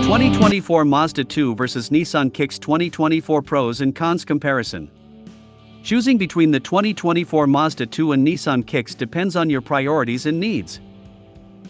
2024 Mazda-2 vs Nissan-Kicks 2024 Pros and Cons Comparison. Choosing between the 2024 Mazda-2 and Nissan-Kicks depends on your priorities and needs.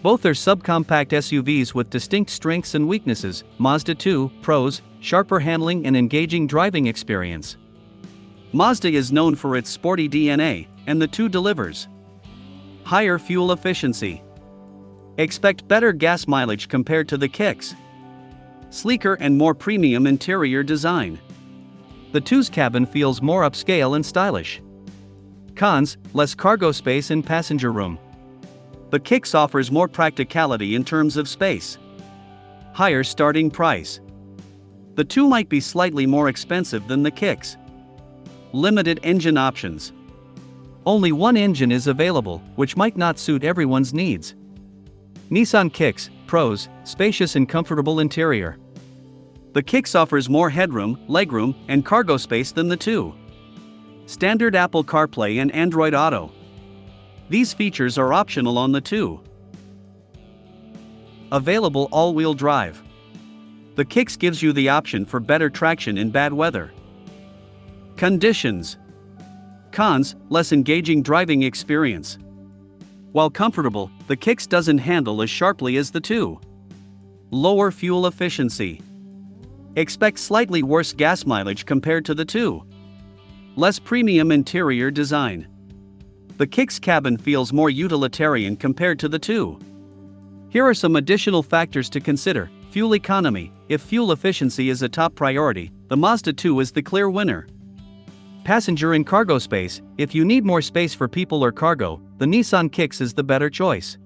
Both are subcompact SUVs with distinct strengths and weaknesses. Mazda-2, pros, sharper handling and engaging driving experience. Mazda is known for its sporty DNA, and the 2 delivers higher fuel efficiency. Expect better gas mileage compared to the Kicks. Sleeker and more premium interior design. The 2's cabin feels more upscale and stylish. Cons: less cargo space and passenger room. The Kicks offers more practicality in terms of space. Higher starting price. The 2 might be slightly more expensive than the Kicks. Limited engine options. Only one engine is available, which might not suit everyone's needs. Nissan-Kicks, pros, spacious and comfortable interior. The Kicks offers more headroom, legroom, and cargo space than the 2. Standard Apple CarPlay and Android Auto. These features are optional on the 2. Available all-wheel drive. The Kicks gives you the option for better traction in bad weather. Conditions. Cons: less engaging driving experience. While comfortable, the Kicks doesn't handle as sharply as the 2. Lower fuel efficiency. Expect slightly worse gas mileage compared to the 2. Less premium interior design. The Kicks cabin feels more utilitarian compared to the 2. Here are some additional factors to consider. Fuel economy. If fuel efficiency is a top priority, the Mazda-2 is the clear winner. Passenger and cargo space. If you need more space for people or cargo, the Nissan-Kicks is the better choice.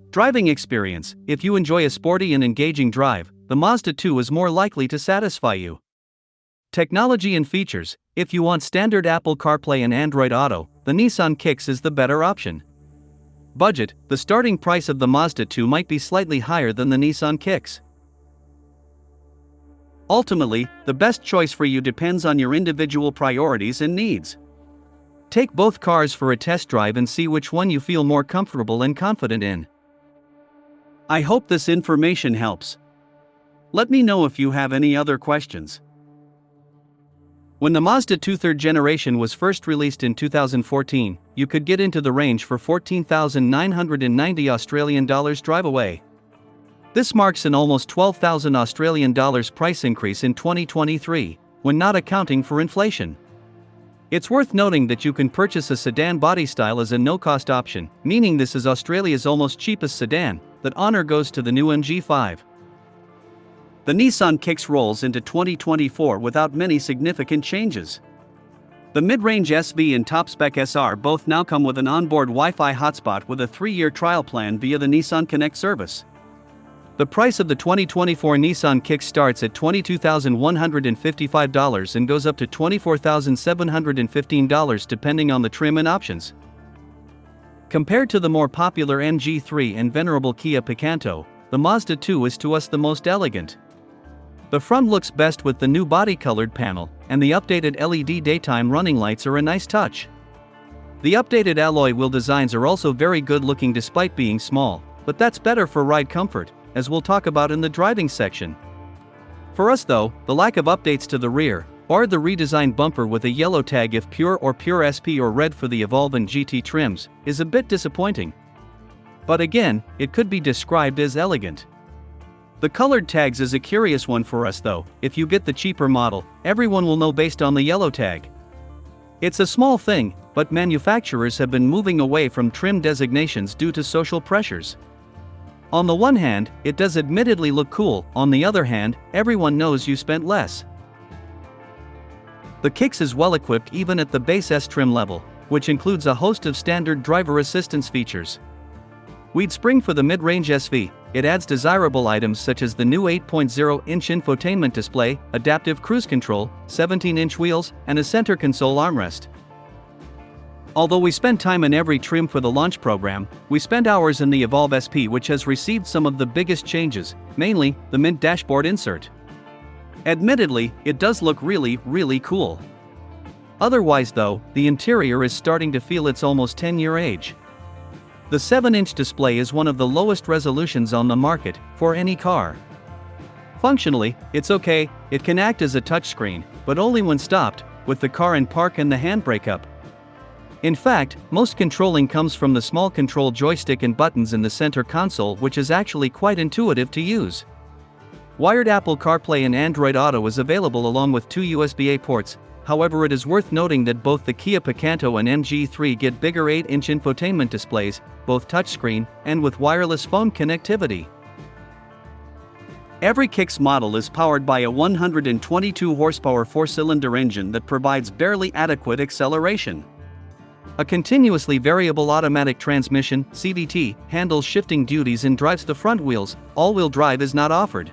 Driving experience. If you enjoy a sporty and engaging drive, the Mazda-2 is more likely to satisfy you. Technology and features. If you want standard Apple CarPlay and Android Auto, the Nissan-Kicks is the better option. Budget. The starting price of the Mazda-2 might be slightly higher than the Nissan-Kicks. Ultimately, the best choice for you depends on your individual priorities and needs. Take both cars for a test drive and see which one you feel more comfortable and confident in. I hope this information helps. Let me know if you have any other questions. When the Mazda-2 3rd generation was first released in 2014, you could get into the range for $14,990 Australian dollars drive away. This marks an almost $12,000 Australian dollars price increase in 2023, when not accounting for inflation. It's worth noting that you can purchase a sedan body style as a no-cost option, meaning this is Australia's almost cheapest sedan. That honor goes to the new MG5. The Nissan-Kicks rolls into 2024 without many significant changes. The mid-range SV and top-spec SR both now come with an onboard Wi-Fi hotspot with a 3-year trial plan via the Nissan Connect service. The price of the 2024 Nissan-Kicks starts at $22,155 and goes up to $24,715 depending on the trim and options. Compared to the more popular MG3 and venerable Kia Picanto, the Mazda-2 is to us the most elegant. The front looks best with the new body-colored panel, and the updated LED daytime running lights are a nice touch. The updated alloy wheel designs are also very good looking despite being small, but that's better for ride comfort, as we'll talk about in the driving section. For us though, the lack of updates to the rear, or the redesigned bumper with a yellow tag if pure or pure SP or red for the Evolve and GT trims, is a bit disappointing. But again, it could be described as elegant. The colored tags is a curious one for us though. If you get the cheaper model, everyone will know based on the yellow tag. It's a small thing, but manufacturers have been moving away from trim designations due to social pressures. On the one hand, it does admittedly look cool, on the other hand, everyone knows you spent less. The Kicks is well equipped even at the base S trim level, which includes a host of standard driver assistance features. We'd spring for the mid-range SV. It adds desirable items such as the new 8.0-inch infotainment display, adaptive cruise control, 17-inch wheels, and a center console armrest. Although we spend time in every trim for the launch program, we spend hours in the Evolve SP, which has received some of the biggest changes, mainly the mint dashboard insert. Admittedly, it does look really cool. Otherwise though, the interior is starting to feel its almost 10-year age. The 7-inch display is one of the lowest resolutions on the market, for any car. Functionally, it's okay, it can act as a touchscreen, but only when stopped, with the car in park and the handbrake up. In fact, most controlling comes from the small control joystick and buttons in the center console, which is actually quite intuitive to use. Wired Apple CarPlay and Android Auto is available along with 2 USB-A ports. However, it is worth noting that both the Kia Picanto and MG3 get bigger 8-inch infotainment displays, both touchscreen, and with wireless phone connectivity. Every Kicks model is powered by a 122 horsepower 4-cylinder engine that provides barely adequate acceleration. A continuously variable automatic transmission, CVT, handles shifting duties and drives the front wheels. All-wheel drive is not offered.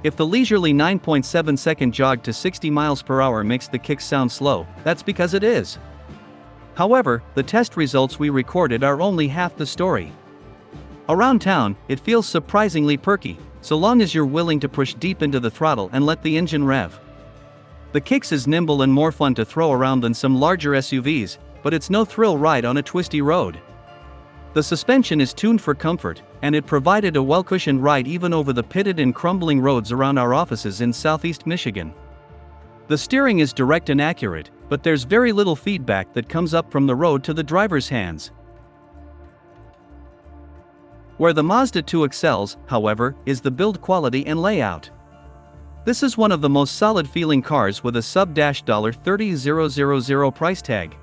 If the leisurely 9.7-second jog to 60 miles per hour makes the Kicks sound slow, that's because it is. However, the test results we recorded are only half the story. Around town, it feels surprisingly perky, so long as you're willing to push deep into the throttle and let the engine rev. The Kicks is nimble and more fun to throw around than some larger SUVs, but it's no thrill ride on a twisty road. The suspension is tuned for comfort, and it provided a well-cushioned ride even over the pitted and crumbling roads around our offices in southeast Michigan. The steering is direct and accurate, but there's very little feedback that comes up from the road to the driver's hands. Where the Mazda-2 excels, however, is the build quality and layout. This is one of the most solid-feeling cars with a sub-$30,000 price tag.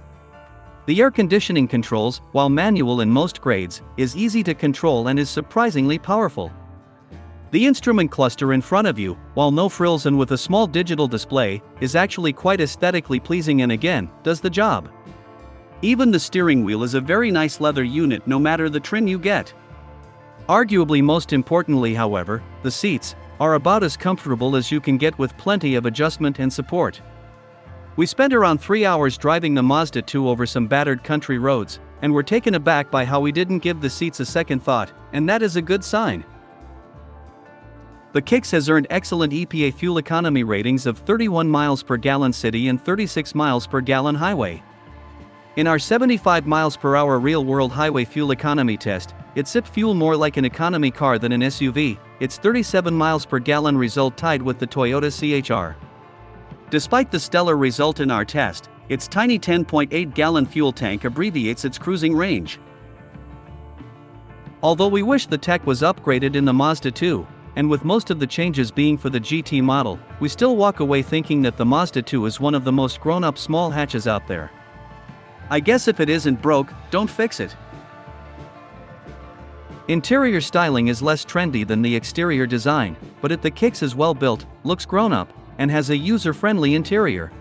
The air conditioning controls, while manual in most grades, is easy to control and is surprisingly powerful. The instrument cluster in front of you, while no frills and with a small digital display, is actually quite aesthetically pleasing and again, does the job. Even the steering wheel is a very nice leather unit no matter the trim you get. Arguably most importantly, however, the seats are about as comfortable as you can get with plenty of adjustment and support. We spent around 3 hours driving the Mazda-2 over some battered country roads, and were taken aback by how we didn't give the seats a second thought, and that is a good sign. The Kicks has earned excellent EPA fuel economy ratings of 31 miles per gallon city and 36 miles per gallon highway. In our 75 miles per hour real-world highway fuel economy test, it sipped fuel more like an economy car than an SUV. Its 37 miles per gallon result tied with the Toyota CHR. Despite the stellar result in our test, its tiny 10.8-gallon fuel tank abbreviates its cruising range. Although we wish the tech was upgraded in the Mazda-2, and with most of the changes being for the GT model, we still walk away thinking that the Mazda-2 is one of the most grown-up small hatches out there. I guess if it isn't broke, don't fix it. Interior styling is less trendy than the exterior design, but the Kicks is well built, looks grown-up, and has a user-friendly interior.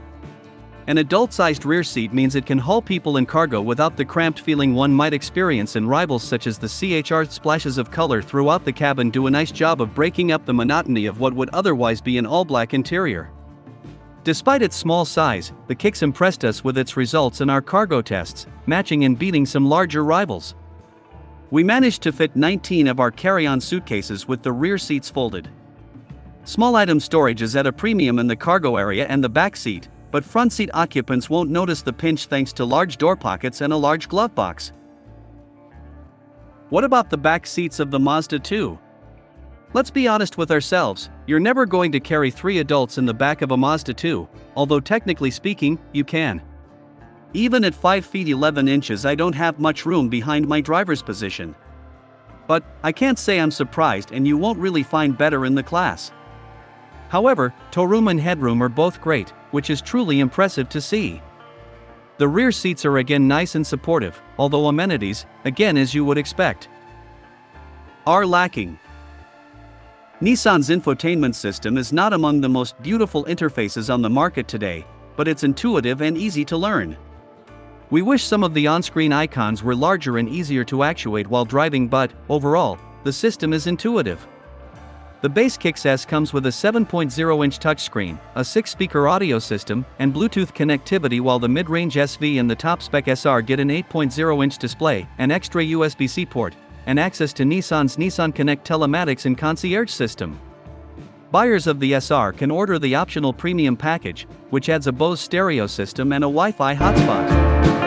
An adult-sized rear seat means it can haul people and cargo without the cramped feeling one might experience in rivals such as the CHR. Splashes of color throughout the cabin do a nice job of breaking up the monotony of what would otherwise be an all-black interior. Despite its small size, the Kicks impressed us with its results in our cargo tests, matching and beating some larger rivals. We managed to fit 19 of our carry-on suitcases with the rear seats folded. Small item storage is at a premium in the cargo area and the back seat, but front seat occupants won't notice the pinch thanks to large door pockets and a large glove box. What about the back seats of the Mazda-2? Let's be honest with ourselves, you're never going to carry 3 adults in the back of a Mazda-2, although technically speaking, you can. Even at 5 feet 11 inches I don't have much room behind my driver's position. But, I can't say I'm surprised, and you won't really find better in the class. However, towroom and headroom are both great, which is truly impressive to see. The rear seats are again nice and supportive, although amenities, again as you would expect, are lacking. Nissan's infotainment system is not among the most beautiful interfaces on the market today, but it's intuitive and easy to learn. We wish some of the on-screen icons were larger and easier to actuate while driving, but, overall, the system is intuitive. The base Kicks S comes with a 7.0-inch touchscreen, a 6-speaker audio system, and Bluetooth connectivity, while the mid-range SV and the top-spec SR get an 8.0-inch display, an extra USB-C port, and access to Nissan's Nissan Connect telematics and concierge system. Buyers of the SR can order the optional premium package, which adds a Bose stereo system and a Wi-Fi hotspot.